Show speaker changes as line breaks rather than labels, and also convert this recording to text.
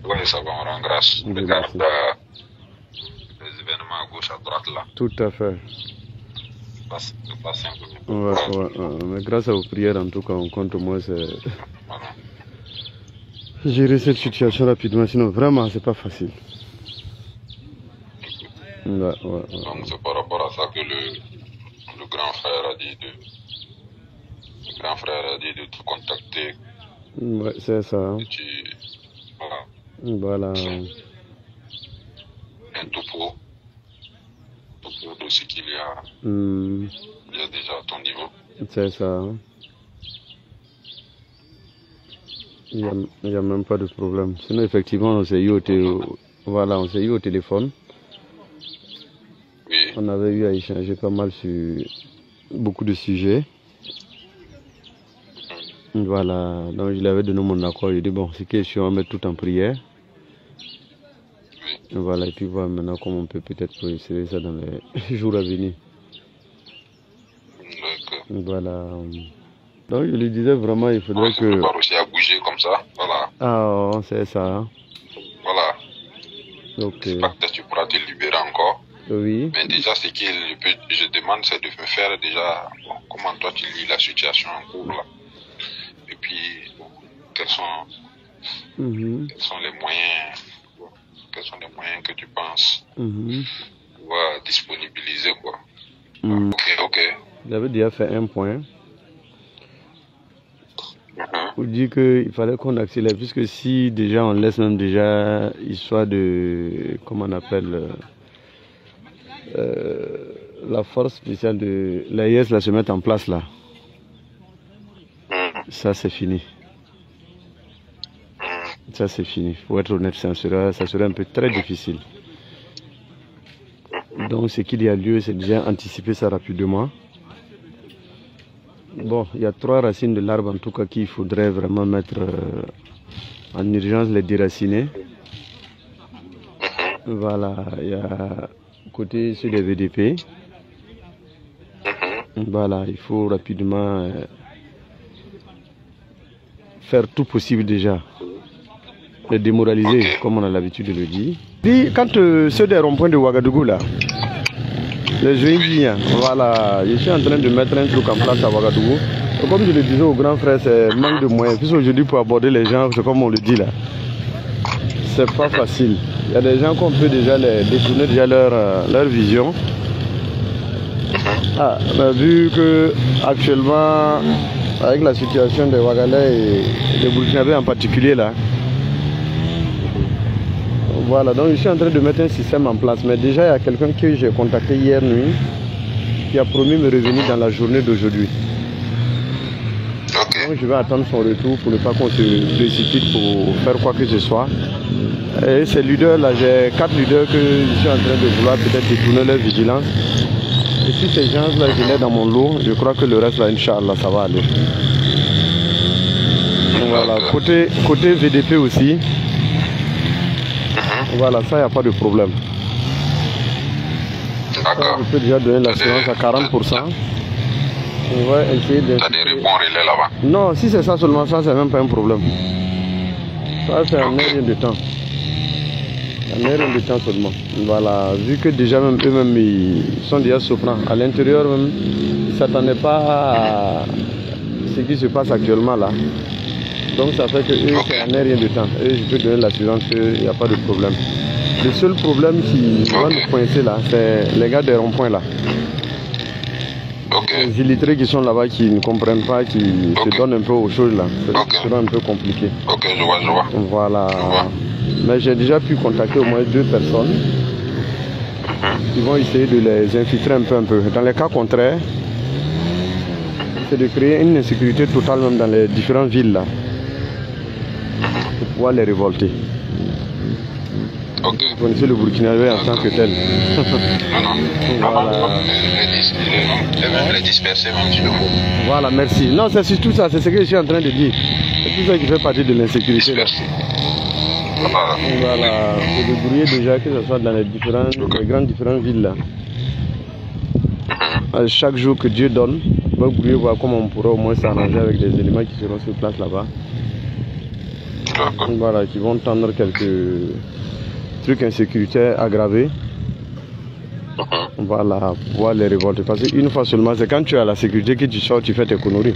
Oui, ça va, on rend grâce. On regarde les événements à gauche, à droite là.
Tout à fait.
C'est pas simple.
Mais grâce à vos prières, en tout cas, on compte au moins
Voilà.
gérer cette situation rapidement. Sinon, vraiment, c'est pas facile.
Donc, c'est par rapport à ça que le grand frère a dit de te contacter.
Ouais, c'est ça.
Voilà.
Voilà.
Un topo de ce qu'il y a. Il y a déjà à ton niveau.
C'est ça. Il n'y a même pas de problème. Sinon, effectivement, on s'est eu au téléphone.
Oui.
On avait eu à échanger pas mal sur beaucoup de sujets. Voilà. Donc, je lui avais donné mon accord. Je lui ai dit, bon, c'est question, on va mettre tout en prière.
Oui.
Voilà. Et puis, voir maintenant comment on peut peut-être essayer ça dans les jours à venir. Voilà. Donc, je lui disais vraiment, il faudrait que...
On va aussi à bouger comme ça. Voilà.
Ah, c'est ça.
Voilà.
Ok.
J'espère que tu pourras te libérer encore.
Oui.
Mais déjà, ce que je demande, c'est de me faire déjà comment toi tu lis la situation en cours là. Et puis, quels sont les moyens, que tu penses pouvoir disponibiliser quoi. Ok.
J'avais déjà fait un point. Pour dire qu'il fallait qu'on accélère, puisque si déjà on laisse même déjà histoire de, comment on appelle, la force spéciale de l'AIS là se mettre en place là, ça c'est fini. Ça c'est fini. Pour être honnête, ça serait un peu très difficile. Donc ce qu'il y a lieu, c'est déjà anticiper ça rapidement. Bon, il y a 3 racines de l'arbre en tout cas qu'il faudrait vraiment mettre en urgence, les déraciner. Voilà, il y a côté sur les VDP. Voilà, il faut rapidement faire tout possible déjà. Les démoraliser, comme on a l'habitude de le dire. Quand ceux des ronds-points de Ouagadougou là, les Jouinguiens, voilà, je suis en train de mettre un truc en place à Ouagadougou. Et comme je le disais au grand frère, c'est manque de moyens. Puisque aujourd'hui pour aborder les gens, c'est comme on le dit là, c'est pas facile. Il y a des gens qu'on peut déjà les détourner déjà leur vision. Ah, on a vu que actuellement, avec la situation des Ouagalais et des Burkinabés en particulier là, voilà, donc je suis en train de mettre un système en place. Mais déjà, il y a quelqu'un que j'ai contacté hier nuit qui a promis me revenir dans la journée d'aujourd'hui. Donc je vais attendre son retour pour ne pas qu'on se précipite pour faire quoi que ce soit. Et ces leaders là, j'ai 4 leaders que je suis en train de vouloir peut-être détourner leur vigilance. Et si ces gens là, je l'ai dans mon lot, je crois que le reste là, Inch'Allah, ça va aller. Voilà, côté VDP aussi. Voilà, ça, il n'y a pas de problème.
D'accord.
Je peux déjà donner l'assurance à 40%. On va essayer de...
T'as des bons relais là-bas?
Non, si c'est ça seulement, ça, c'est même pas un problème. Ça, c'est un rien de temps. Un rien de temps seulement. Voilà, vu que déjà même eux-mêmes, ils sont déjà souffrants. À l'intérieur même, ils ne s'attendaient pas à ce qui se passe actuellement là. Donc ça fait que eux, c'est un rien de temps. Et je peux donner l'assurance qu'il n'y a pas de problème. Le seul problème qui va nous coincer là, c'est les gars des ronds-points là. Les illettrés qui sont là-bas, qui ne comprennent pas, qui se donnent un peu aux choses là. Ça sera un peu compliqué.
Ok, je vois.
Voilà. Mais j'ai déjà pu contacter au moins 2 personnes qui vont essayer de les infiltrer un peu. Dans les cas contraires, c'est de créer une insécurité totale même dans les différentes villes là, pour pouvoir les révolter. Vous connaissez le Burkinabé en tant que tel. Voilà.
Les disperser même si le faut.
Voilà, merci. Non, c'est surtout ça, c'est ce que je suis en train de dire. C'est tout ça qui fait partie de l'insécurité. Voilà, c'est de brouiller déjà, que ce soit dans les grandes différentes villes là. Chaque jour que Dieu donne, on va brouiller, voir comment on pourra au moins s'arranger avec des éléments qui seront sur place là-bas. Voilà, qui vont tendre quelques trucs insécuritaires aggravés. Voilà, pouvoir les révolter. Parce qu'une fois seulement, c'est quand tu as la sécurité que tu sors, tu fais tes conneries.